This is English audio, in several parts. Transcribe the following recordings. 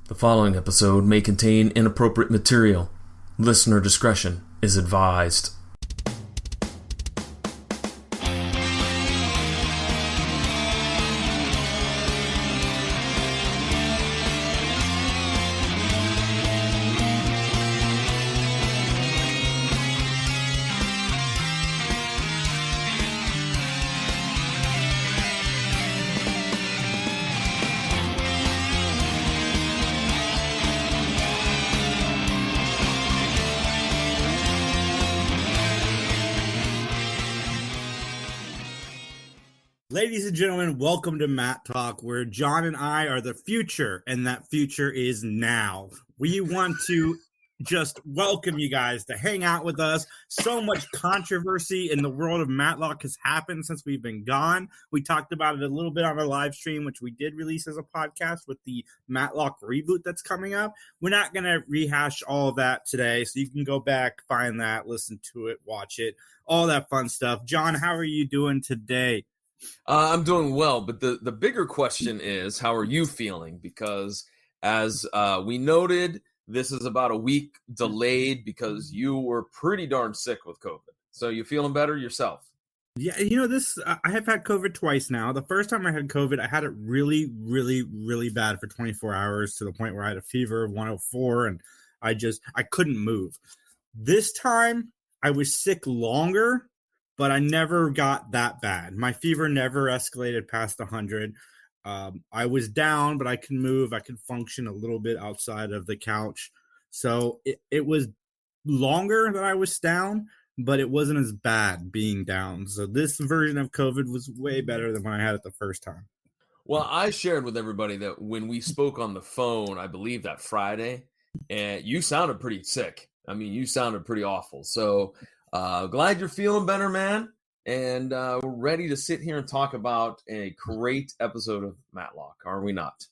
The following episode may contain inappropriate material. Listener discretion is advised. Ladies and gentlemen, welcome to Mattalk, where John and I are the future, and that future is now. We want to just welcome you guys to hang out with us. So much controversy in the world of Mattalk has happened since we've been gone. We talked about it a little bit on our live stream, which we did release as a podcast with the Mattalk reboot that's coming up. We're not going to rehash all of that today, so you can go back, find that, listen to it, watch it, all that fun stuff. John, how are you doing today? I'm doing well, but the bigger question is, how are you feeling? Because as we noted, this is about a week delayed because you were pretty darn sick with COVID. So you feeling better yourself? Yeah, I have had COVID twice now. The first time I had COVID, I had it really, really, really bad for 24 hours to the point where I had a fever of 104 and I couldn't move. This time I was sick longer, but I never got that bad. My fever never escalated past 100. I was down, but I could move. I could function a little bit outside of the couch. So it was longer that I was down, but it wasn't as bad being down. So this version of COVID was way better than when I had it the first time. Well, I shared with everybody that when we spoke on the phone, I believe that Friday, and you sounded pretty sick. I mean, you sounded pretty awful. So glad you're feeling better, man. And we're ready to sit here and talk about a great episode of Mattalk, are we not?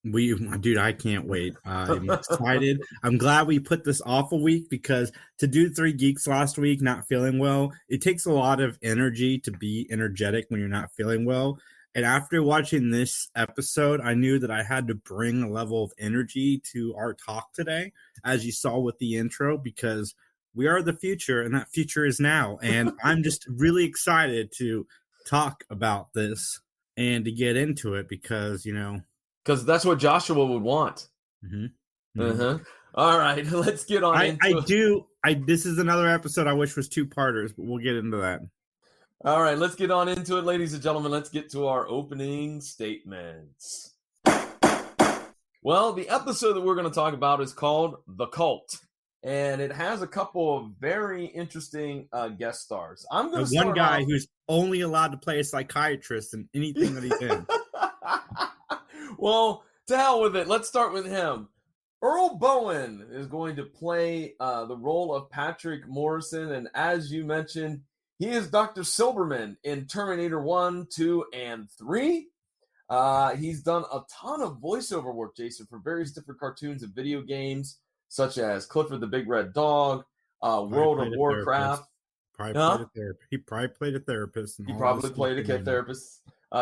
Dude, I can't wait. I'm excited. I'm glad we put this off a week because to do 3 Geeks last week, not feeling well, it takes a lot of energy to be energetic when you're not feeling well. And after watching this episode, I knew that I had to bring a level of energy to our talk today, as you saw with the intro, because we are the future, and that future is now. And I'm just really excited to talk about this and to get into it because, Because that's what Joshua would want. Mm-hmm. Mm-hmm. All right, let's get on into it. This is another episode I wish was 2-parters, but we'll get into that. All right, let's get on into it, ladies and gentlemen. Let's get to our opening statements. Well, the episode that we're going to talk about is called The Cult. And it has a couple of very interesting guest stars. I'm going to one guy who's only allowed to play a psychiatrist in anything that he's in. Well, to hell with it. Let's start with him. Earl Bowen is going to play the role of Patrick Morrison. And as you mentioned, he is Dr. Silberman in Terminator 1, 2, and 3. He's done a ton of voiceover work, Jason, for various different cartoons and video games, such as Clifford the Big Red Dog, World of Warcraft. He probably played a therapist. He probably played a kid therapist.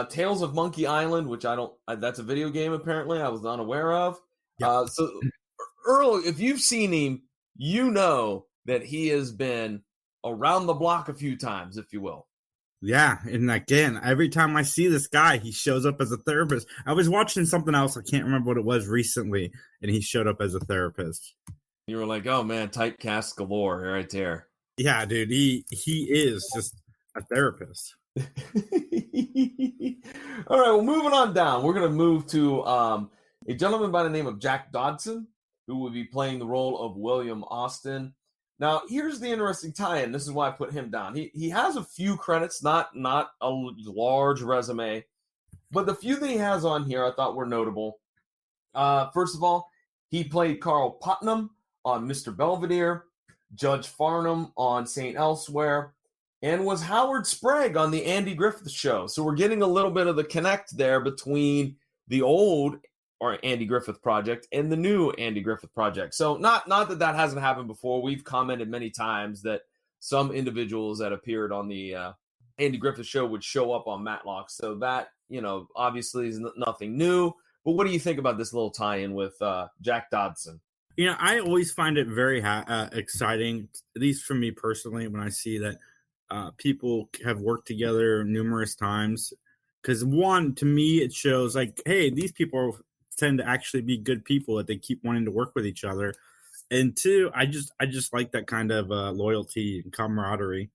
Tales of Monkey Island, which that's a video game apparently I was unaware of. Yep. So Earl, if you've seen him, you know that he has been around the block a few times, if you will. Yeah, and again, every time I see this guy, he shows up as a therapist. I was watching something else, I can't remember what it was recently, and he showed up as a therapist. You were like, oh man, typecast galore right there. Yeah, dude, he is just a therapist. All right, well, moving on down, we're going to move to a gentleman by the name of Jack Dodson, who will be playing the role of William Austin. Now, here's the interesting tie-in. This is why I put him down. He has a few credits, not a large resume, but the few that he has on here I thought were notable. First of all, he played Carl Putnam on Mr. Belvedere, Judge Farnham on St. Elsewhere, and was Howard Sprague on the Andy Griffith Show. So we're getting a little bit of the connect there between the old or Andy Griffith Project and the new Andy Griffith Project. So not that hasn't happened before. We've commented many times that some individuals that appeared on the Andy Griffith Show would show up on Mattalk. So that, obviously is nothing new. But what do you think about this little tie-in with Jack Dodson? I always find it very exciting, at least for me personally, when I see that people have worked together numerous times. Because one, to me, it shows like, hey, these people tend to actually be good people that they keep wanting to work with each other. And two, I just like that kind of loyalty and camaraderie.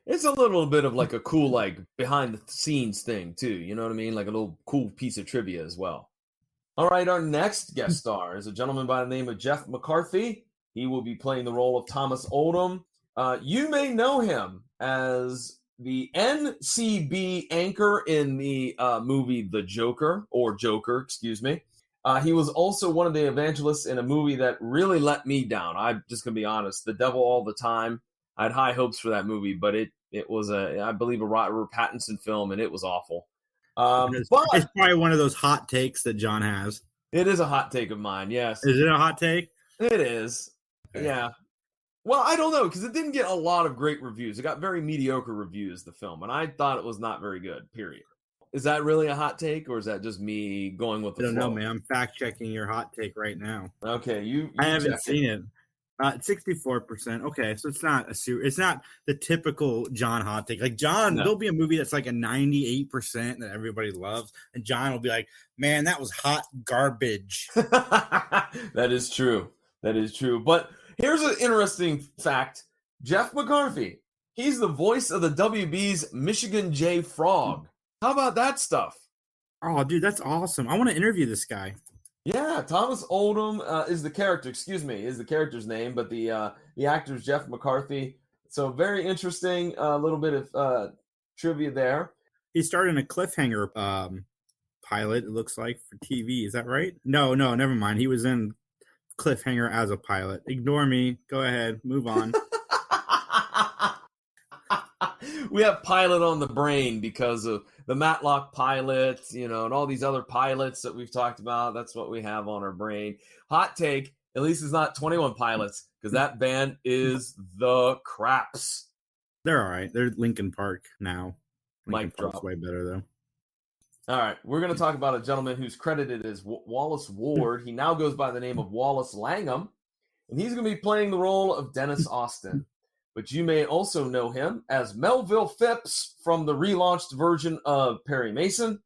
It's a little bit of like a cool like behind the scenes thing too. You know what I mean? Like a little cool piece of trivia as well. All right, our next guest star is a gentleman by the name of Jeff McCarthy. He will be playing the role of Thomas Oldham. You may know him as the NCB anchor in the movie The Joker, or Joker, excuse me. He was also one of the evangelists in a movie that really let me down. I'm just going to be honest. The Devil All the Time. I had high hopes for that movie, but it was, I believe, a Robert Pattinson film, and it was awful. But It's probably one of those hot takes that John has. it is a hot take of mine, yes. Is it a hot take? It is. Okay. Yeah. Well, I don't know, because it didn't get a lot of great reviews. It got very mediocre reviews, the film, and I thought it was not very good, period. Is that really a hot take, or is that just me going with the I don't flow? know, man. I'm fact checking your hot take right now. Okay, you I haven't check seen it. 64%. Okay, so it's not it's not the typical John hot take. Like John, No. there'll be a movie that's like a 98% that everybody loves, and John will be like, "Man, that was hot garbage." That is true. That is true. But here's an interesting fact. Jeff McCarthy, he's the voice of the WB's Michigan J. Frog. How about that stuff? Oh, dude, that's awesome. I want to interview this guy. Yeah, Thomas Oldham is the character. Excuse me, is the character's name, but the actor is Jeff McCarthy. So very interesting. A little bit of trivia there. He starred in a cliffhanger pilot. It looks like for TV. Is that right? No, never mind. He was in cliffhanger as a pilot. Ignore me. Go ahead. Move on. We have pilot on the brain because of the Mattalk pilot, and all these other pilots that we've talked about. That's what we have on our brain. Hot take, at least it's not 21 Pilots, because that band is the craps. They're all right. They're Linkin Park now. Linkin Mic Park's drop. way better, though. All right, we're going to talk about a gentleman who's credited as Wallace Ward. He now goes by the name of Wallace Langham, and he's going to be playing the role of Dennis Austin. But you may also know him as Melville Phipps from the relaunched version of Perry Mason,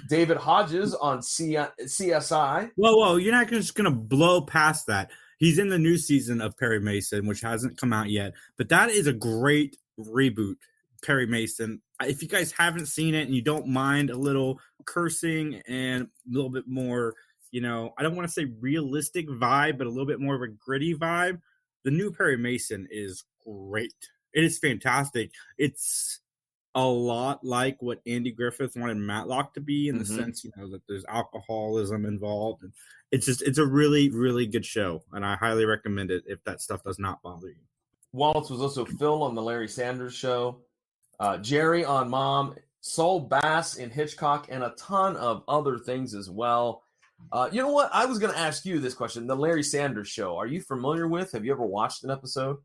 David Hodges on CSI. Whoa, you're not just going to blow past that. He's in the new season of Perry Mason, which hasn't come out yet. But that is a great reboot, Perry Mason. If you guys haven't seen it and you don't mind a little cursing and a little bit more, I don't want to say realistic vibe, but a little bit more of a gritty vibe, the new Perry Mason is great. It is fantastic. It's a lot like what Andy Griffith wanted Matlock to be in the sense, that there's alcoholism involved. And it's a really, really good show. And I highly recommend it if that stuff does not bother you. Wallace was also Phil on the Larry Sanders Show, Jerry on Mom, Saul Bass in Hitchcock, and a ton of other things as well. You know what? I was going to ask you this question. The Larry Sanders Show, are you familiar with? Have you ever watched an episode?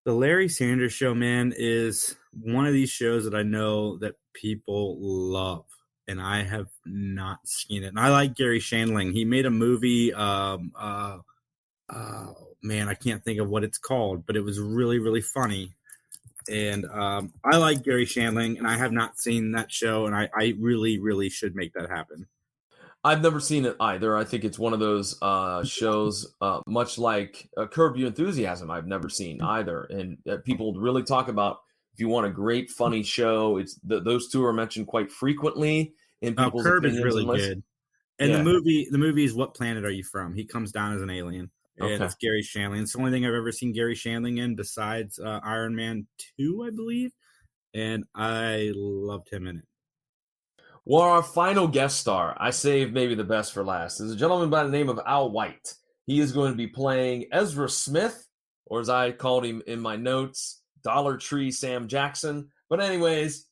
The Larry Sanders Show, man, is one of these shows that I know that people love, and I have not seen it. And I like Gary Shandling. He made a movie, man, I can't think of what it's called, but it was really, really funny. And I like Gary Shandling, and I have not seen that show, and I really, really should make that happen. I've never seen it either. I think it's one of those shows, much like Curb Your Enthusiasm, I've never seen either. And people really talk about, if you want a great, funny show, it's those two are mentioned quite frequently in people's Curb opinions. is really good. And the movie is What Planet Are You From? He comes down as an alien. And it's Gary Shandling. It's the only thing I've ever seen Gary Shandling in besides Iron Man 2, I believe. And I loved him in it. Well, our final guest star, I saved maybe the best for last, is a gentleman by the name of Al White. He is going to be playing Ezra Smith, or as I called him in my notes, Dollar Tree Sam Jackson. But anyways,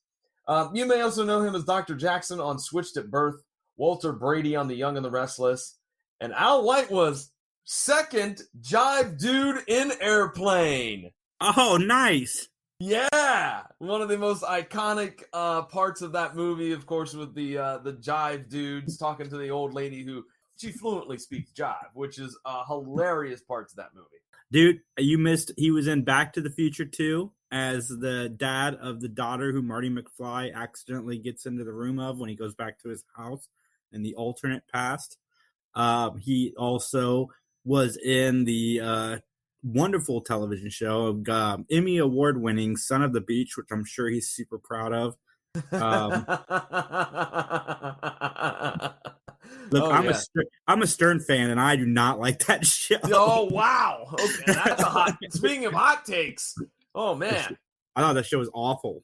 you may also know him as Dr. Jackson on Switched at Birth, Walter Brady on The Young and the Restless, and Al White was second Jive Dude in Airplane. Oh, nice. Yeah, one of the most iconic parts of that movie, of course, with the jive dudes talking to the old lady who she fluently speaks jive, which is a hilarious part to that movie. Dude, you missed. He was in Back to the Future 2 as the dad of the daughter who Marty McFly accidentally gets into the room of when he goes back to his house in the alternate past. He also was in the wonderful television show, Emmy award-winning Son of the Beach, which I'm sure he's super proud of. Look, Oh, I'm a Stern fan, and I do not like that show. Oh, wow. Okay, that's a hot. Speaking of hot takes, oh man, I thought that show was awful.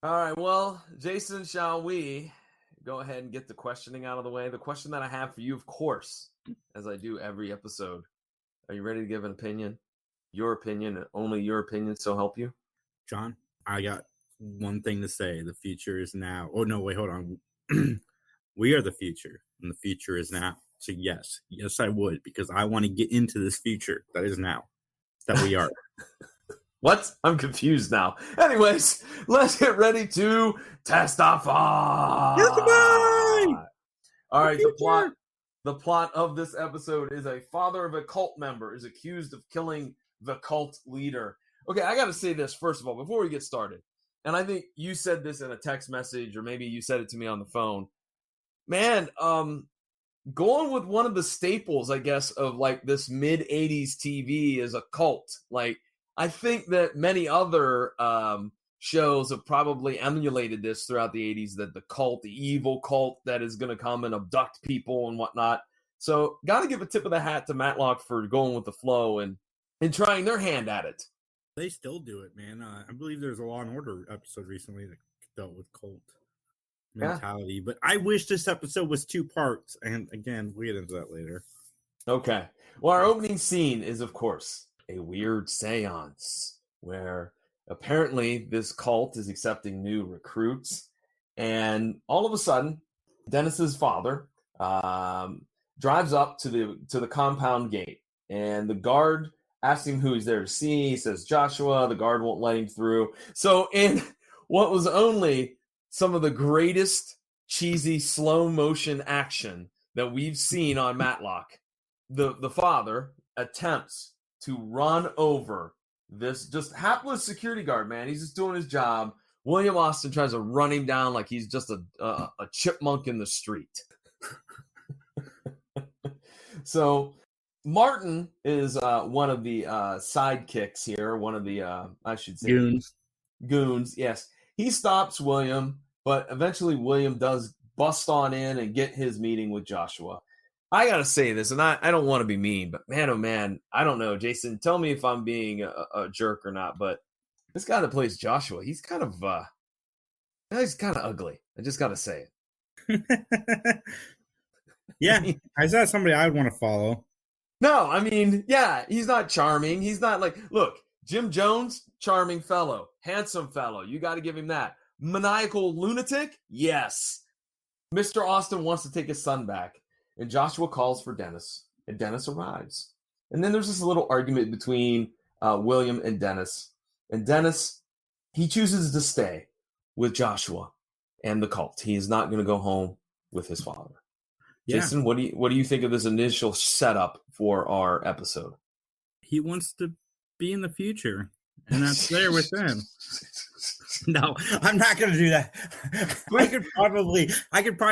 All right, well, Jason, shall we go ahead and get the questioning out of the way? The question that I have for you, of course, as I do every episode. Are you ready to give an opinion? Your opinion, and only your opinion, so help you? John, I got one thing to say. The future is now. Oh, no, wait, hold on. We are the future, and the future is now. So, yes, I would, because I want to get into this future that is now, that we are. What? I'm confused now. Anyways, let's get ready to testify. All right, the plot of this episode is a father of a cult member is accused of killing the cult leader. Okay, I got to say this first of all before we get started. And I think you said this in a text message, or maybe you said it to me on the phone. Man, going with one of the staples, I guess, of like this mid-'80s TV is a cult. Like, I think that many other shows have probably emulated this throughout the 80s, that the cult, the evil cult that is going to come and abduct people and whatnot. So got to give a tip of the hat to Mattalk for going with the flow and trying their hand at it. They still do it, man. I believe there's a Law and Order episode recently that dealt with cult mentality. Yeah. But I wish this episode was 2 parts. And again, we'll get into that later. Okay. Well, our opening scene is, of course, a weird seance where apparently this cult is accepting new recruits. And all of a sudden, Dennis's father drives up to the compound gate. And the guard asks him who he's there to see. He says, Joshua. The guard won't let him through. So in what was only some of the greatest cheesy slow motion action that we've seen on Mattalk, the father attempts to run over this just hapless security guard, man. He's just doing his job. William Austin tries to run him down like he's just a chipmunk in the street. So Martin is one of the sidekicks here, one of the, I should say, goons. Yes. He stops William, but eventually William does bust on in and get his meeting with Joshua. I got to say this, and I don't want to be mean, but man, oh man, I don't know. Jason, tell me if I'm being a jerk or not, but this guy that plays Joshua, he's kind of ugly. I just got to say it. Yeah, is that somebody I would want to follow? No, I mean, yeah, he's not charming. He's not like, look, Jim Jones, charming fellow, handsome fellow. You got to give him that. Maniacal lunatic? Yes. Mr. Austin wants to take his son back. And Joshua calls for Dennis, and Dennis arrives. And then there's this little argument between William and Dennis. And Dennis, he chooses to stay with Joshua and the cult. He is not going to go home with his father. Yeah. Jason, what do you think of this initial setup for our episode? He wants to be in the future, and that's there with him. No, I'm not going to do that. I could probably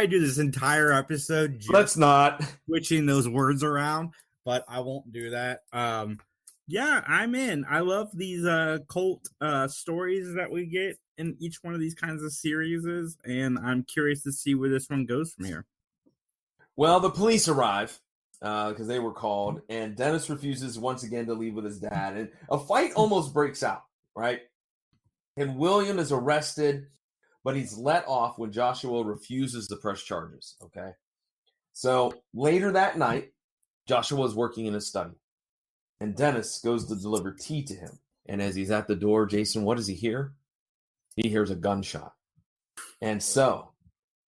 do this entire episode. Let's not switching those words around, but I won't do that. Yeah, I'm in. I love these cult stories that we get in each one of these kinds of series, and I'm curious to see where this one goes from here. Well, the police arrive because they were called, and Dennis refuses once again to leave with his dad, and a fight almost breaks out, right? And William is arrested, but he's let off when Joshua refuses to press charges, okay? So later that night, Joshua is working in his study, and Dennis goes to deliver tea to him. And as he's at the door, Jason, what does he hear? He hears a gunshot. And so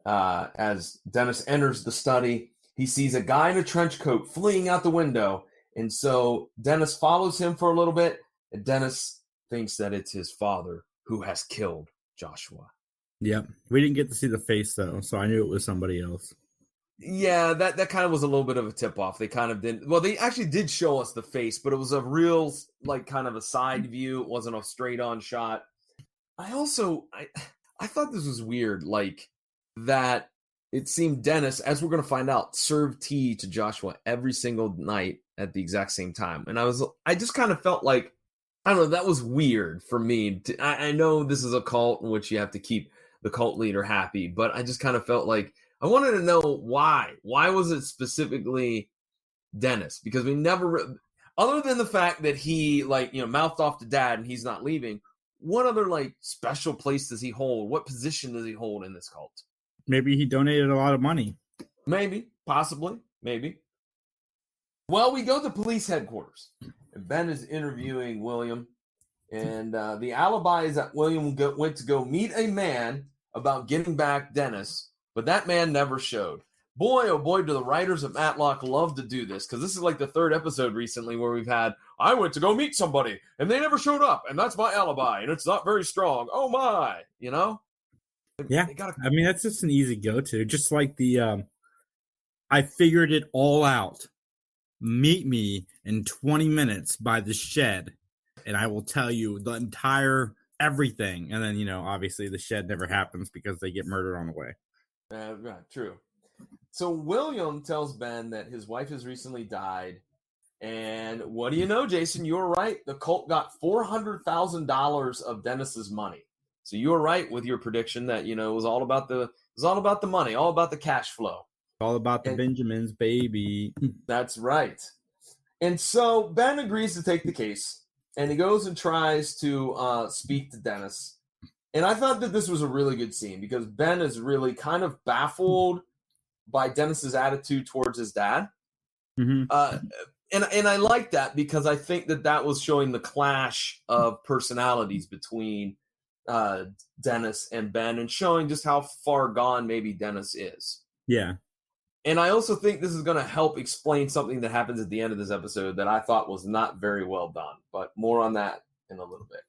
as Dennis enters the study, he sees a guy in a trench coat fleeing out the window. And so Dennis follows him for a little bit, and Dennis thinks that it's his father who has killed Joshua. Yep. We didn't get to see the face though, so I knew it was somebody else. Yeah, that kind of was a little bit of a tip off. They kind of didn't. Well, they actually did show us the face, but it was a real like kind of a side view. It wasn't a straight on shot. I thought this was weird, like that. It seemed Dennis, as we're going to find out, served tea to Joshua every single night at the exact same time, and I just kind of felt like, I don't know, that was weird for me. I know this is a cult in which you have to keep the cult leader happy, but I just kind of felt like I wanted to know why. Why was it specifically Dennis? Because we never, other than the fact that he mouthed off to Dad and he's not leaving. What other special place does he hold? What position does he hold in this cult? Maybe he donated a lot of money. Maybe, possibly, maybe. Well, we go to police headquarters, and Ben is interviewing William, and the alibi is that William went to go meet a man about getting back Dennis, but that man never showed. Boy, oh boy, do the writers of Mattalk love to do this, because this is like the third episode recently where we've had, I went to go meet somebody, and they never showed up, and that's my alibi, and it's not very strong. Oh my, Yeah, I mean, that's just an easy go-to. Just like the, I figured it all out. Meet me in 20 minutes by the shed, and I will tell you the entire everything. And then, obviously the shed never happens because they get murdered on the way. Right, true. So William tells Ben that his wife has recently died. And what do you know, Jason? You were right. The cult got $400,000 of Dennis's money. So you were right with your prediction that, it was all about the money, all about the cash flow. All about the Benjamins, baby. That's right. And so Ben agrees to take the case, and he goes and tries to speak to Dennis. And I thought that this was a really good scene because Ben is really kind of baffled by Dennis's attitude towards his dad. Mm-hmm. And I like that because I think that was showing the clash of personalities between Dennis and Ben, and showing just how far gone maybe Dennis is. Yeah. And I also think this is going to help explain something that happens at the end of this episode that I thought was not very well done, but more on that in a little bit.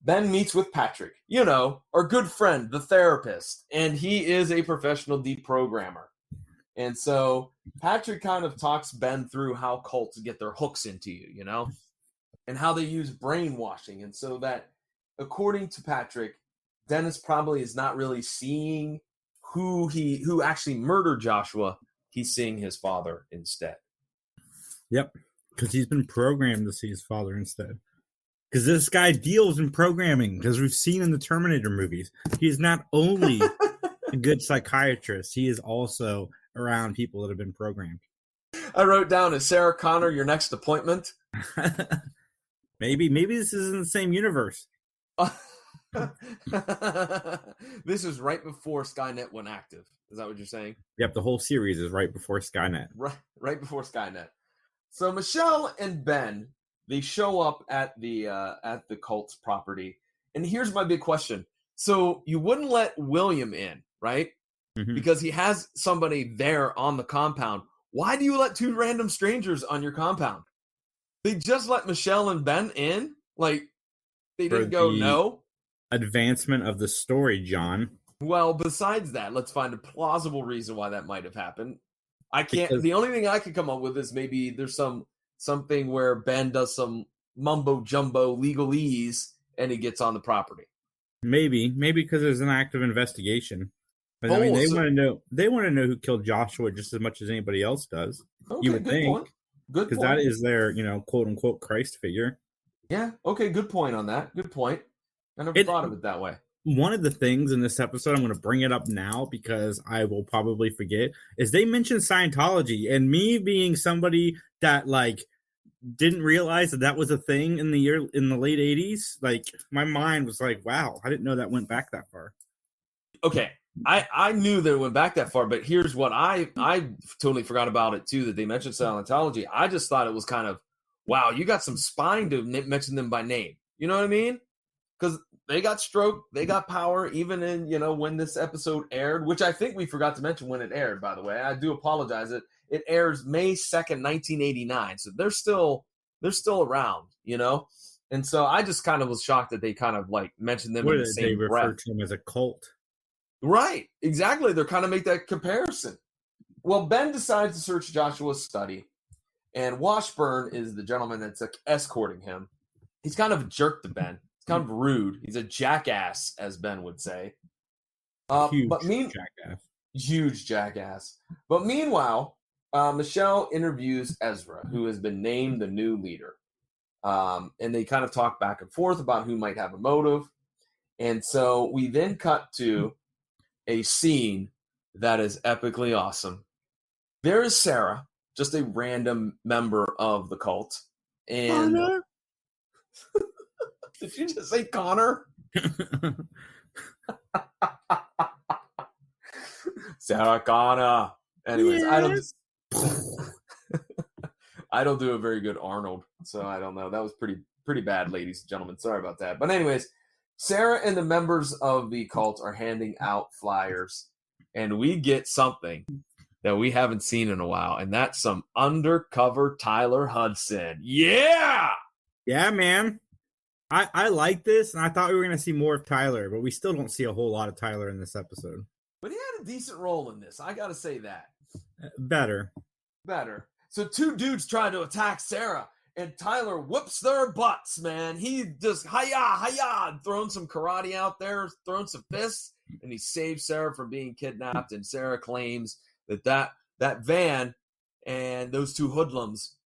Ben meets with Patrick, our good friend, the therapist, and he is a professional deprogrammer. And so Patrick kind of talks Ben through how cults get their hooks into you, and how they use brainwashing. And so that, according to Patrick, Dennis probably is not really seeing who actually murdered Joshua. He's seeing his father instead. Yep, because he's been programmed to see his father instead. Because this guy deals in programming, because we've seen in the Terminator movies. He is not only a good psychiatrist, he is also around people that have been programmed. I wrote down, is Sarah Connor your next appointment? Maybe this is in the same universe. This is right before Skynet went active. Is that what you're saying? Yep, the whole series is right before Skynet. Right before Skynet. So Michelle and Ben, they show up at the cult's property, and here's my big question: so you wouldn't let William in, right? Mm-hmm. Because he has somebody there on the compound. Why do you let two random strangers on your compound? They just let Michelle and Ben in, they didn't go no. Advancement of the story, John. Well, besides that, let's find a plausible reason why that might have happened. The only thing I could come up with is maybe there's something where Ben does some mumbo jumbo legalese and he gets on the property. Maybe because there's an active investigation. But I mean, they want to know who killed Joshua just as much as anybody else does. Okay, you would good think. Point. Good point. Because that is their, quote unquote Christ figure. Yeah. Okay. Good point on that. Good point. I never thought of it that way. One of the things in this episode, I'm going to bring it up now because I will probably forget, is they mentioned Scientology, and me being somebody that didn't realize that was a thing in the late 80s. My mind was like, wow, I didn't know that went back that far. Okay. I knew that it went back that far, but here's what I totally forgot about it too, that they mentioned Scientology. I just thought it was kind of, wow, you got some spine to mention them by name. You know what I mean? Because they got stroke, they got power, even in, when this episode aired, which I think we forgot to mention when it aired, by the way. I do apologize. It airs May 2nd, 1989. So they're still around, And so I just kind of was shocked that they kind of like mentioned them in the They same refer breath. to him as a cult. Right, exactly. They're kind of make that comparison. Well, Ben decides to search Joshua's study, and Washburn is the gentleman that's escorting him. He's kind of a jerk to Ben. He's kind of rude. He's a jackass, as Ben would say. Huge jackass. Huge jackass. But meanwhile, Michelle interviews Ezra, who has been named the new leader. And they kind of talk back and forth about who might have a motive. And so we then cut to a scene that is epically awesome. There is Sarah, just a random member of the cult. And Connor? Did you just say Connor? Sarah Connor. Anyways, yes. I don't do a very good Arnold, so I don't know. That was pretty bad, ladies and gentlemen. Sorry about that. But anyways, Sarah and the members of the cult are handing out flyers, and we get something that we haven't seen in a while, and that's some undercover Tyler Hudson. Yeah! Yeah, man. I like this, and I thought we were going to see more of Tyler, but we still don't see a whole lot of Tyler in this episode. But he had a decent role in this. I got to say that. Better. So two dudes try to attack Sarah, and Tyler whoops their butts, man. He just, hi-ya, throwing some karate out there, throwing some fists, and he saves Sarah from being kidnapped, and Sarah claims that van and those two hoodlums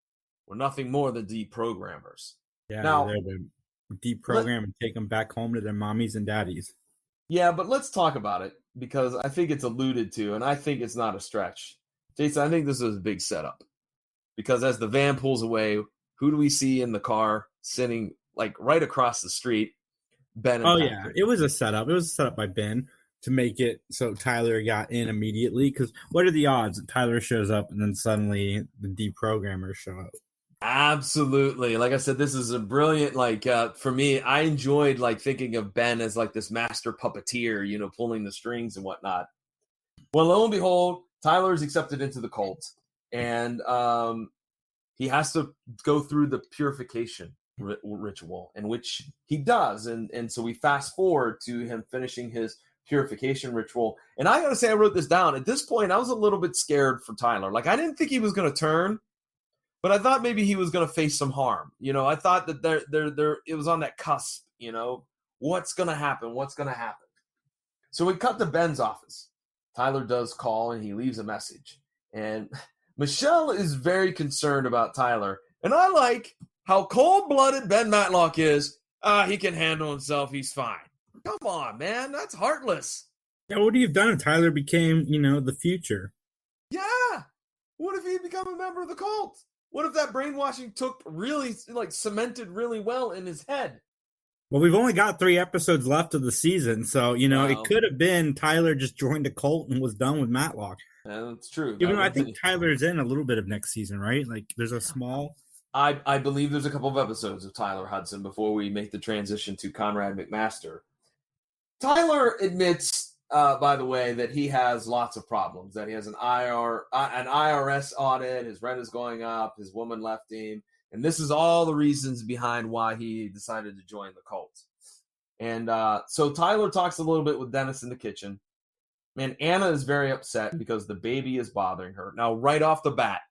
were nothing more than deprogrammers. Yeah, now, they're the deprogram and take them back home to their mommies and daddies. Yeah, but let's talk about it, because I think it's alluded to, and I think it's not a stretch. Jason, I think this is a big setup. Because as the van pulls away, who do we see in the car sitting like right across the street? Ben and Patrick. Yeah, it was a setup. It was a setup by Ben to make it so Tyler got in immediately. Because what are the odds that Tyler shows up and then suddenly the deprogrammers show up? Absolutely. Like I said, this is a brilliant, for me, I enjoyed thinking of Ben as this master puppeteer, pulling the strings and whatnot. Well, lo and behold, Tyler is accepted into the cult, and he has to go through the purification ritual, in which he does. And so we fast forward to him finishing his purification ritual. And I got to say, I wrote this down. At this point, I was a little bit scared for Tyler. I didn't think he was going to turn, but I thought maybe he was going to face some harm. I thought that there it was on that cusp, what's going to happen? So we cut to Ben's office. Tyler does call and he leaves a message. And Michelle is very concerned about Tyler. And I like how cold-blooded Ben Mattalk is. He can handle himself. He's fine. Come on, man. That's heartless. Yeah, what would you have done if Tyler became, the future? Yeah. What if he become a member of the cult? What if that brainwashing took really, cemented really well in his head? Well, we've only got 3 episodes left of the season, so, it could have been Tyler just joined a cult and was done with Mattalk. That's true. Even though I think Tyler's in a little bit of next season, right? There's a small... I believe there's a couple of episodes of Tyler Hudson before we make the transition to Conrad McMaster. Tyler admits, by the way, that he has lots of problems, that he has an IRS audit, his rent is going up, his woman left him, and this is all the reasons behind why he decided to join the cult. And so Tyler talks a little bit with Dennis in the kitchen. Man, Anna is very upset because the baby is bothering her. Now, right off the bat,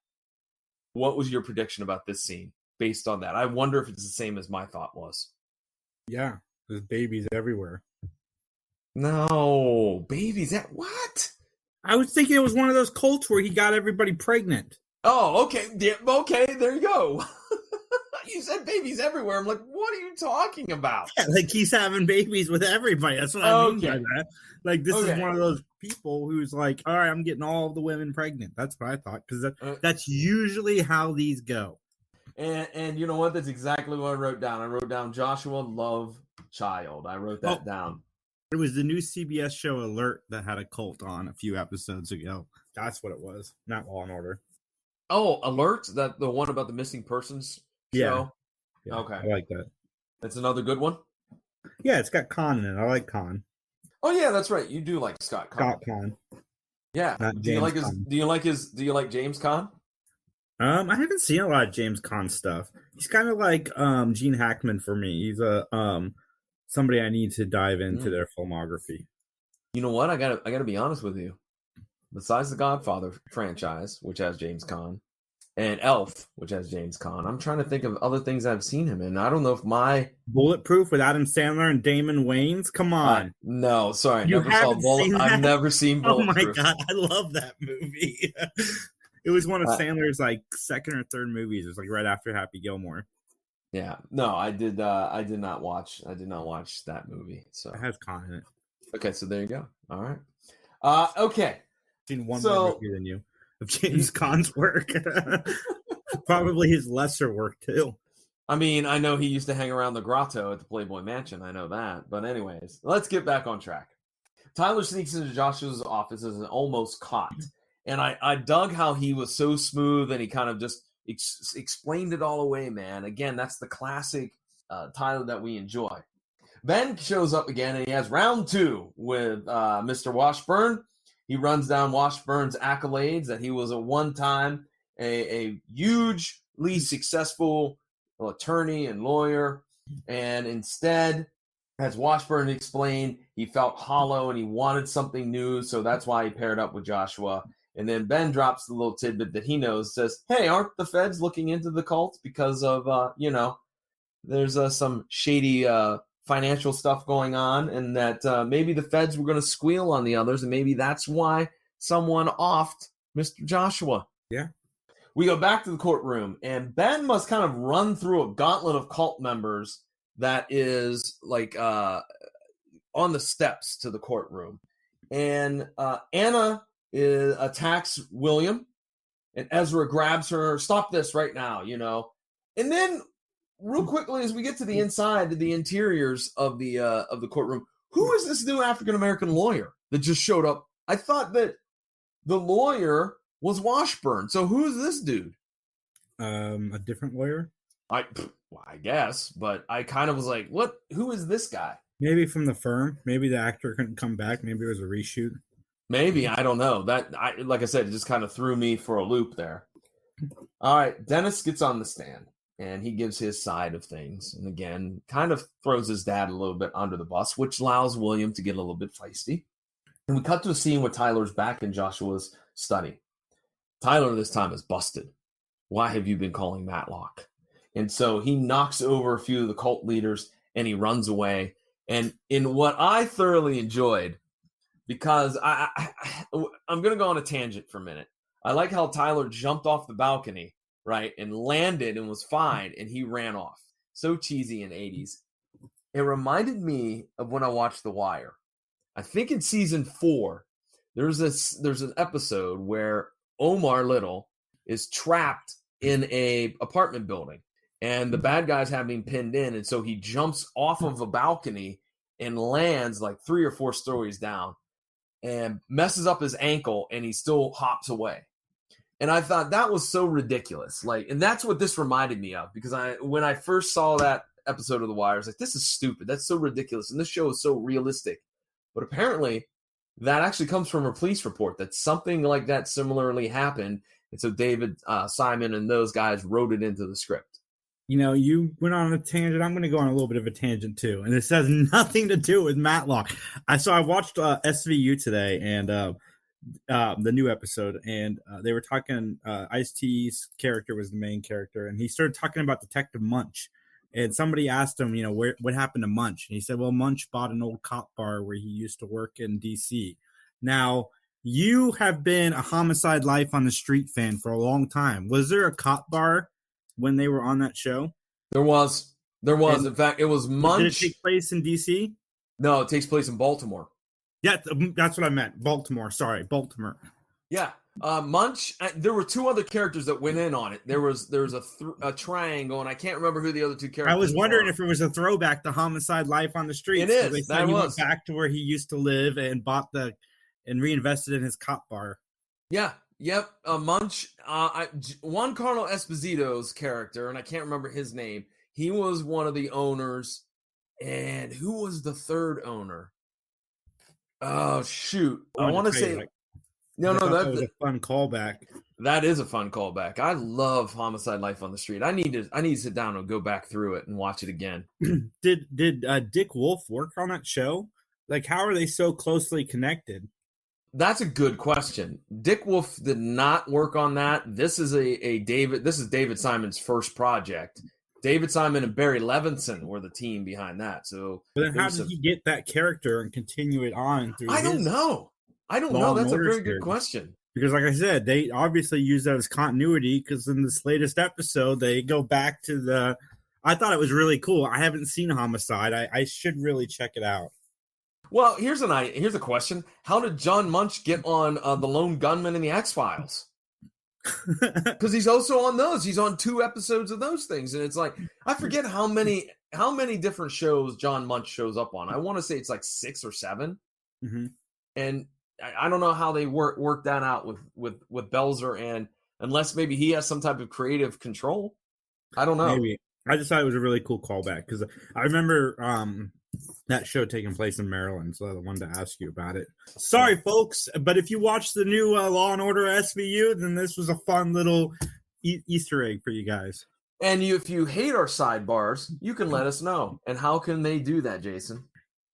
what was your prediction about this scene based on that? I wonder if it's the same as my thought was. Yeah, there's babies everywhere. No, babies. What? I was thinking it was one of those cults where he got everybody pregnant. Oh, okay. Yeah, okay, there you go. You said babies everywhere. I'm like, what are you talking about? Yeah, he's having babies with everybody. That's what I mean by that. This is one of those people who's like, all right, I'm getting all of the women pregnant. That's what I thought, because that's usually how these go. And you know what? That's exactly what I wrote down. I wrote down Joshua Love Child. I wrote that down. It was the new CBS show Alert that had a cult on a few episodes ago. That's what it was, not Law and Order. Oh, Alert? That the one about the missing persons show? Yeah. Okay. I like that. That's another good one? Yeah, it's got Khan in it. I like Khan. Oh yeah, that's right. You do like Scott Conn. Scott Conn. Yeah. Do you like James Conn? I haven't seen a lot of James Caan stuff. He's kind of like Gene Hackman for me. He's a somebody I need to dive into their filmography. You know what? I gotta be honest with you. Besides the Godfather franchise, which has James Caan, and Elf, which has James Caan, I'm trying to think of other things I've seen him in. I don't know if my Bulletproof with Adam Sandler and Damon Wayans. Come on, no, sorry, you never saw haven't seen I've that? never seen Oh my Bulletproof. god, I love that movie. It was one of Sandler's like second or third movies. It was like right after Happy Gilmore. Yeah, no, I did not watch that movie. So It has Caan in it. okay, so there you go. All right. Okay. I've seen one more movie than you of James Caan's work. Probably his lesser work too. I mean, I know he used to hang around the grotto at the Playboy Mansion. I know that. But anyways, let's get back on track. Tyler sneaks into Joshua's office as an almost caught. And I dug how he was so smooth and he kind of just explained it all away, man. Again, that's the classic Tyler that we enjoy. Ben shows up again and he has round 2 with Mr. Washburn. He runs down Washburn's accolades that he was at one time a hugely successful attorney and lawyer. And instead, as Washburn explained, he felt hollow and he wanted something new. So that's why he paired up with Joshua. And then Ben drops the little tidbit that he knows, says, hey, aren't the feds looking into the cult because of, there's some shady financial stuff going on, and that maybe the feds were going to squeal on the others, and maybe that's why someone offed Mr. Joshua. Yeah. We go back to the courtroom, and Ben must kind of run through a gauntlet of cult members that is like on the steps to the courtroom. And Anna attacks William, and Ezra grabs her. Stop this right now, And then real quickly, as we get to the inside, to the interiors of the courtroom, who is this new African-American lawyer that just showed up? I thought that the lawyer was Washburn. So who is this dude? A different lawyer? I guess, but I kind of was like, what? Who is this guy? Maybe from the firm. Maybe the actor couldn't come back. Maybe it was a reshoot. Maybe, I don't know. Like I said, it just kind of threw me for a loop there. All right, Dennis gets on the stand. And he gives his side of things. And again, kind of throws his dad a little bit under the bus, which allows William to get a little bit feisty. And we cut to a scene where Tyler's back in Joshua's study. Tyler this time is busted. Why have you been calling Mattalk? And so he knocks over a few of the cult leaders and he runs away. And in what I thoroughly enjoyed, because I'm going to go on a tangent for a minute. I like how Tyler jumped off the balcony, right, and landed and was fine, and he ran off. So cheesy in 80s. It reminded me of when I watched The Wire. I think in season 4, there's an episode where Omar Little is trapped in a apartment building, and the bad guys have him pinned in, and so he jumps off of a balcony and lands like 3 or 4 stories down and messes up his ankle, and he still hops away. And I thought that was so ridiculous. And that's what this reminded me of, because when I first saw that episode of The Wire, I was like, this is stupid. That's so ridiculous. And this show is so realistic. But apparently that actually comes from a police report that something like that similarly happened. And so David Simon and those guys wrote it into the script. You went on a tangent. I'm going to go on a little bit of a tangent too. And this has nothing to do with Mattalk. I watched SVU today, and the new episode, and they were talking. Ice-T's character was the main character, and he started talking about Detective Munch. And somebody asked him, what happened to Munch? And he said, well, Munch bought an old cop bar where he used to work in D.C. Now, you have been a Homicide Life on the Street fan for a long time. Was there a cop bar when they were on that show? There was. And in fact, it was Munch. Did it take place in D.C.? No, it takes place in Baltimore. Yeah, that's what I meant. Baltimore. Sorry, Baltimore. Yeah. Munch, there were 2 other characters that went in on it. There was a triangle, and I can't remember who the other 2 characters were. I was wondering if it was a throwback to Homicide Life on the Street. It is. That he went back to where he used to live and and reinvested in his cop bar. Yeah. Yep. Munch, Juan Carlo Esposito's character, and I can't remember his name. He was one of the owners. And who was the third owner? Oh, shoot. I want to say... that was a fun callback. That is a fun callback. I love Homicide: Life on the Street. I need to sit down and go back through it and watch it again. Did Dick Wolf work on that show? Like, how are they so closely connected? That's a good question. Dick Wolf did not work on that. This is David Simon's first project. David Simon and Barry Levinson were the team behind that. So, but then how did he get that character and continue it on through? I don't know. That's a very good question. Because, like I said, they obviously use that as continuity. Because in this latest episode, they go back to the. I thought it was really cool. I haven't seen Homicide. I should really check it out. Well, here's a question: how did John Munch get on the Lone Gunman in the X-Files? Because he's also on those. He's on 2 episodes of those things, and it's like I forget how many different shows John Munch shows up on. I want to say it's like 6 or 7, and I don't know how they work that out with Belzer, and unless maybe he has some type of creative control. I don't know. Maybe. I just thought it was a really cool callback because I remember that show taking place in Maryland, so I wanted to ask you about it. Sorry, folks, but if you watch the new Law and Order SVU, then this was a fun little Easter egg for you guys. And if you hate our sidebars, you can let us know. And how can they do that, Jason?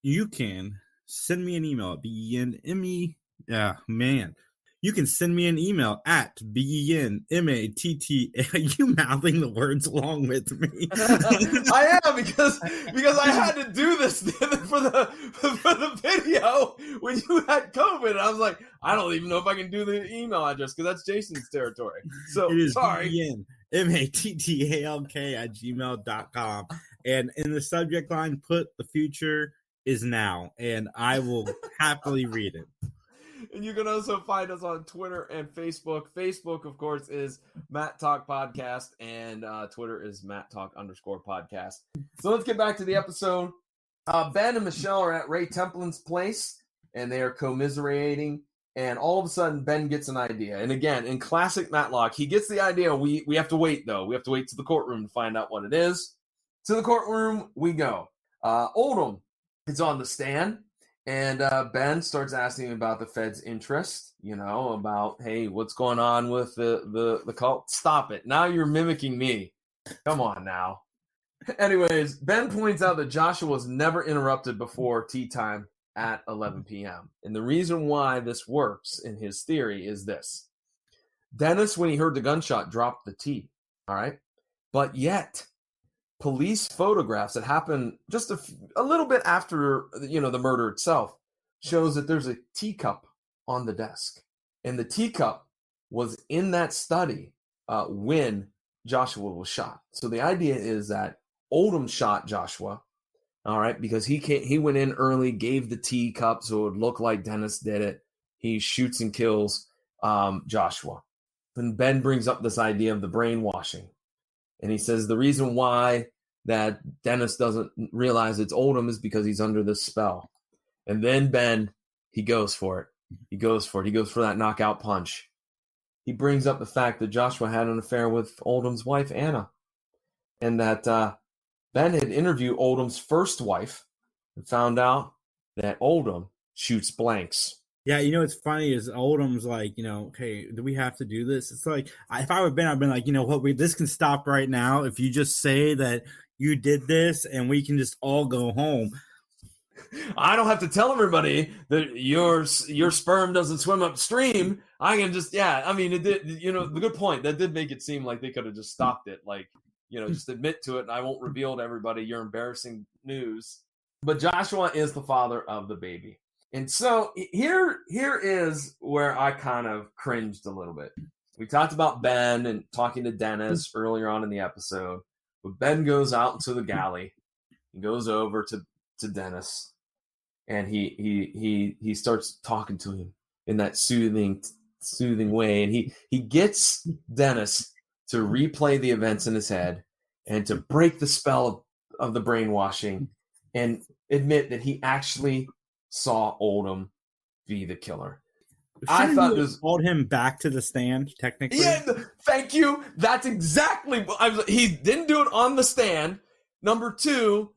You can send me an email at BENME. Yeah, man. You can send me an email at BENMATT. Are you mouthing the words along with me? I am because I had to do this for the video when you had COVID. And I was like, I don't even know if I can do the email address because that's Jason's territory. So it is sorry. BENMATTALK@gmail.com. And in the subject line, put "the future is now," and I will happily read it. And you can also find us on Twitter and Facebook. Facebook, of course, is Mattalk Podcast, and Twitter is Mattalk_podcast. So let's get back to the episode. Ben and Michelle are at Ray Templin's place, and they are commiserating. And all of a sudden, Ben gets an idea. And again, in classic Matlock, he gets the idea. We have to wait, though. We have to wait to the courtroom to find out what it is. To the courtroom we go. Oldham is on the stand. And Ben starts asking about the Fed's interest, about, hey, what's going on with the cult? Stop it. Now you're mimicking me. Come on now. Anyways, Ben points out that Joshua was never interrupted before tea time at 11 p.m. And the reason why this works in his theory is this. Dennis, when he heard the gunshot, dropped the tea. All right. But yet, police photographs that happened just a little bit after, the murder itself shows that there's a teacup on the desk. And the teacup was in that study when Joshua was shot. So the idea is that Oldham shot Joshua, all right, because he went in early, gave the teacup so it would look like Dennis did it. He shoots and kills Joshua. Then Ben brings up this idea of the brainwashing. And he says the reason why that Dennis doesn't realize it's Oldham is because he's under this spell. And then Ben, he goes for it. He goes for that knockout punch. He brings up the fact that Joshua had an affair with Oldham's wife, Anna. And that Ben had interviewed Oldham's first wife and found out that Oldham shoots blanks. Yeah, what's funny is Oldham's like, okay, do we have to do this? It's like, if I would have been, I've been like, this can stop right now if you just say that you did this and we can just all go home. I don't have to tell everybody that your sperm doesn't swim upstream. I can just, it did, the good point. That did make it seem like they could have just stopped it. Like, just admit to it and I won't reveal to everybody your embarrassing news. But Joshua is the father of the baby. And so here is where I kind of cringed a little bit. We talked about Ben and talking to Dennis earlier on in the episode. But Ben goes out into the galley. He goes over to Dennis. And he starts talking to him in that soothing way. And he gets Dennis to replay the events in his head and to break the spell of the brainwashing and admit that he actually saw Oldham be the killer. I thought this called him back to the stand, technically. Yeah, thank you. That's exactly what he didn't do it on the stand. Number 2,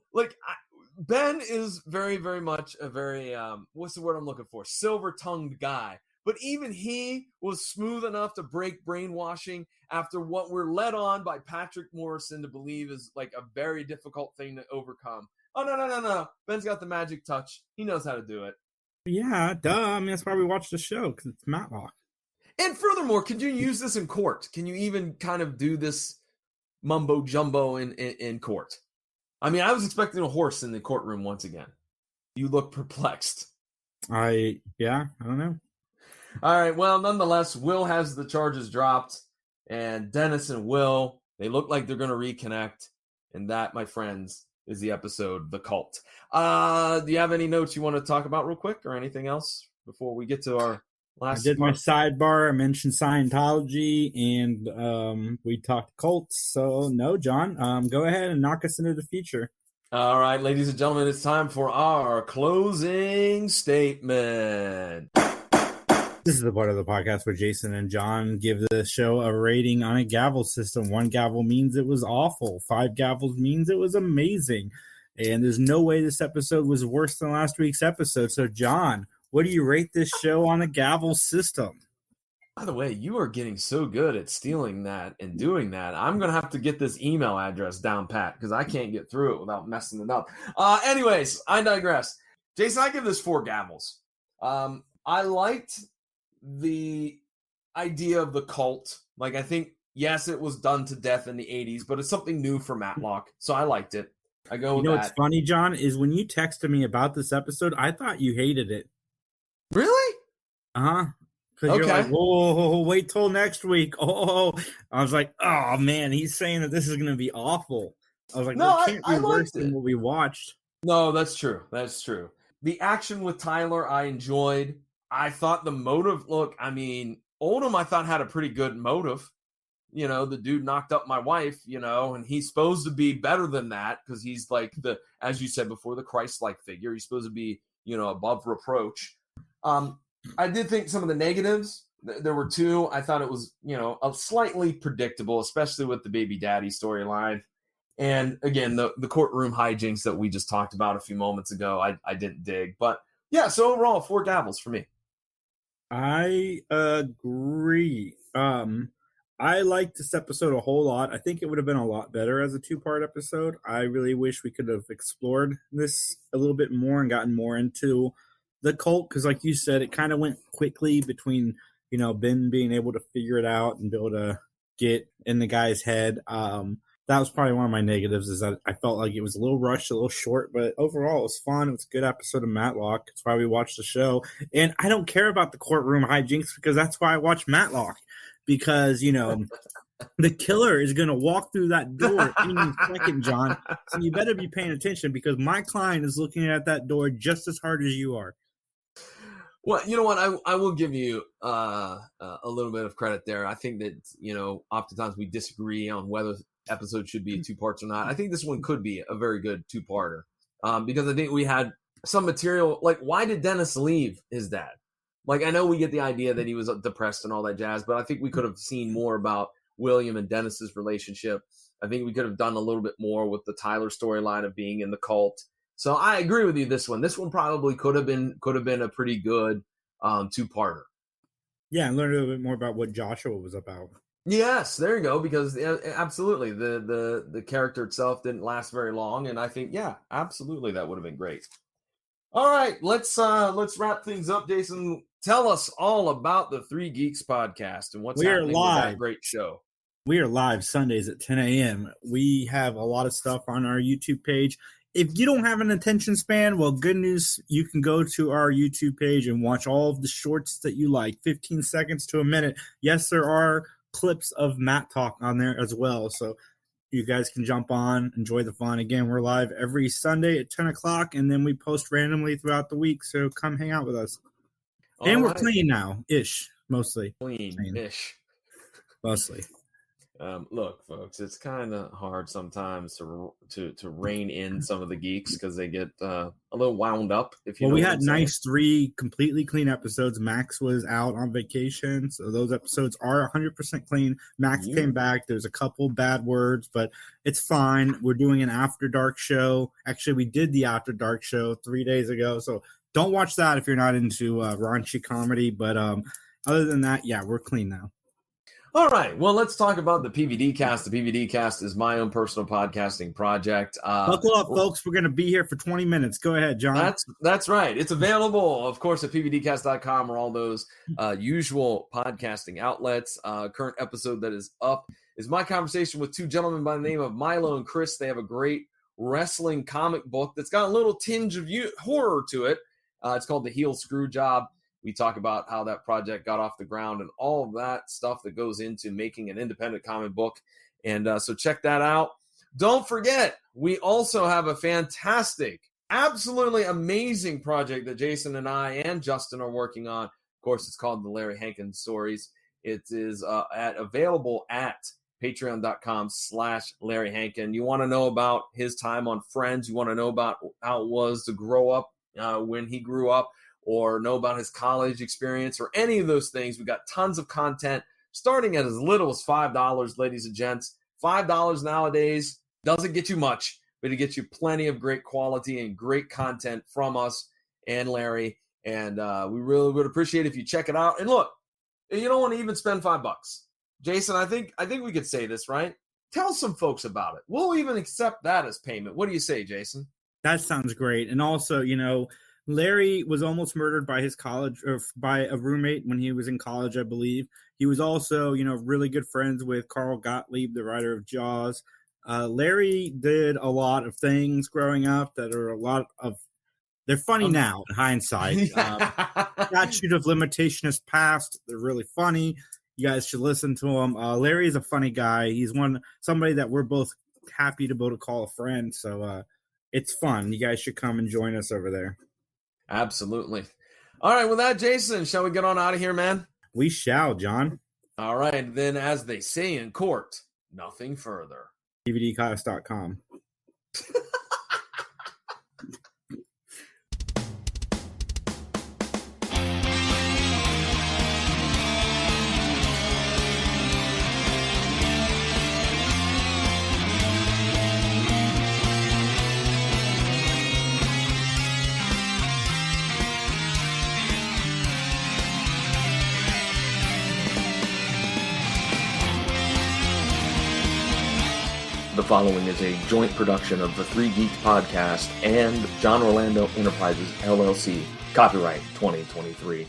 Ben is very, very much a very what's the word I'm looking for? Silver-tongued guy. but even he was smooth enough to break brainwashing after what we're led on by Patrick Morrison to believe is like a very difficult thing to overcome. Oh, no. Ben's got the magic touch. He knows how to do it. Yeah, duh. I mean, that's why we watch the show, because it's Matlock. And furthermore, could you use this in court? Can you even kind of do this mumbo jumbo in court? I mean, I was expecting a horse in the courtroom once again. You look perplexed. I don't know. All right. Well, nonetheless, Will has the charges dropped, and Dennis and Will, they look like they're going to reconnect. And that, my friends, is the episode, The Cult. Do you have any notes you want to talk about real quick or anything else before we get to our last I did part? my sidebar. I mentioned Scientology, and we talked cults. So, no, John, go ahead and knock us into the future. All right, ladies and gentlemen, it's time for our closing statement. This is the part of the podcast where Jason and John give the show a rating on a gavel system. 1 gavel means it was awful. 5 gavels means it was amazing. And there's no way this episode was worse than last week's episode. So, John, what do you rate this show on a gavel system? By the way, you are getting so good at stealing that and doing that. I'm going to have to get this email address down pat because I can't get through it without messing it up. Anyways, I digress. Jason, I give this 4 gavels. I liked the idea of the cult. Like, I think, yes, it was done to death in the 80s, but it's something new for Mattalk. So I liked it. I go with that. What's funny, John, is when you texted me about this episode, I thought you hated it. Really? Uh-huh. Because you're like, whoa, wait till next week. Oh, I was like, oh, man, he's saying that this is going to be awful. I was like, no, it can't be worse than what we watched. No, that's true. That's true. The action with Tyler, I enjoyed. I thought the motive, look, I mean, Oldham, I thought had a pretty good motive. You know, the dude knocked up my wife, you know, and he's supposed to be better than that because he's like as you said before, the Christ-like figure. He's supposed to be, you know, above reproach. I did think some of the negatives, there were 2. I thought it was, you know, slightly predictable, especially with the baby daddy storyline. And again, the courtroom hijinks that we just talked about a few moments ago, I didn't dig. But yeah, so overall, 4 gavels for me. I agree. I liked this episode a whole lot. I think it would have been a lot better as a 2-part episode. I really wish we could have explored this a little bit more and gotten more into the cult, because like you said, it kind of went quickly between, you know, Ben being able to figure it out and be able to get in the guy's head. That was probably one of my negatives, is that I felt like it was a little rushed, a little short, but overall it was fun. It was a good episode of Matlock. That's why we watched the show. And I don't care about the courtroom hijinks because that's why I watch Matlock. Because, you know, the killer is going to walk through that door any second, John. So you better be paying attention because my client is looking at that door just as hard as you are. Well, you know what? I will give you a little bit of credit there. I think that, you know, oftentimes we disagree on whether episodes should be 2 parts or not. I think this one could be a very good 2-parter because I think we had some material. Like, why did Dennis leave his dad? Like, I know we get the idea that he was depressed and all that jazz, but I think we could have seen more about William and Dennis's relationship. I think we could have done a little bit more with the Tyler storyline of being in the cult. So I agree with you. This one probably could have been a pretty good 2-parter. Yeah, and learn a little bit more about what Joshua was about. Yes, there you go. Because absolutely, the character itself didn't last very long, and I think absolutely that would have been great. All right, let's wrap things up. Jason, tell us all about the 3 Geeks podcast and what's happening with that great show. We are live Sundays at 10 a.m. We have a lot of stuff on our YouTube page. If you don't have an attention span, well, good news, you can go to our YouTube page and watch all of the shorts that you like, 15 seconds to a minute. Yes, there are clips of Mattalk on there as well, so you guys can jump on, enjoy the fun. Again, we're live every Sunday at 10 o'clock, and then we post randomly throughout the week, so come hang out with us. And we're clean now, mostly. Clean-ish. Mostly. Look, folks, it's kind of hard sometimes to rein in some of the geeks because they get a little wound up. We had nice 3 completely clean episodes. Max was out on vacation, so those episodes are 100% clean. Max came back. There's a couple bad words, but it's fine. We're doing an After Dark show. Actually, we did the After Dark show 3 days ago, so Don't watch that if you're not into raunchy comedy. But other than that, yeah, we're clean now. All right. Well, let's talk about the PVD Cast. The PVD Cast is my own personal podcasting project. Buckle up, folks. We're going to be here for 20 minutes. Go ahead, John. That's right. It's available, of course, at pvdcast.com or all those usual podcasting outlets. Current episode that is up is my conversation with two gentlemen by the name of Milo and Chris. They have a great wrestling comic book that's got a little tinge of horror to it. It's called The Heel Screw Job. We talk about how that project got off the ground and all of that stuff that goes into making an independent comic book. And so check that out. Don't forget, we also have a fantastic, absolutely amazing project that Jason and I and Justin are working on. Of course, it's called the Larry Hankin Stories. It is available at patreon.com/Larry Hankin. You want to know about his time on Friends. You want to know about how it was to grow up when he grew up, or know about his college experience, or any of those things. We got tons of content starting at as little as $5, ladies and gents. $5 nowadays doesn't get you much, but it gets you plenty of great quality and great content from us and Larry. And we really would appreciate it if you check it out. And look, you don't want to even spend $5. Jason, I think we could say this, right? Tell some folks about it. We'll even accept that as payment. What do you say, Jason? That sounds great. And also, Larry was almost murdered by his college, or by a roommate when he was in college, I believe. He was also, really good friends with Carl Gottlieb, the writer of Jaws. Larry did a lot of things growing up that are they're funny now in hindsight. Statute of limitation has passed. They're really funny. You guys should listen to him. Larry is a funny guy. He's somebody that we're both happy to be able to call a friend. So it's fun. You guys should come and join us over there. Absolutely. All right. With that, Jason, shall we get on out of here, man? We shall, John. All right. Then, as they say in court, nothing further. DVDcast.com. The following is a joint production of the Three Geeks Podcast and John Orlando Enterprises, LLC. Copyright 2023.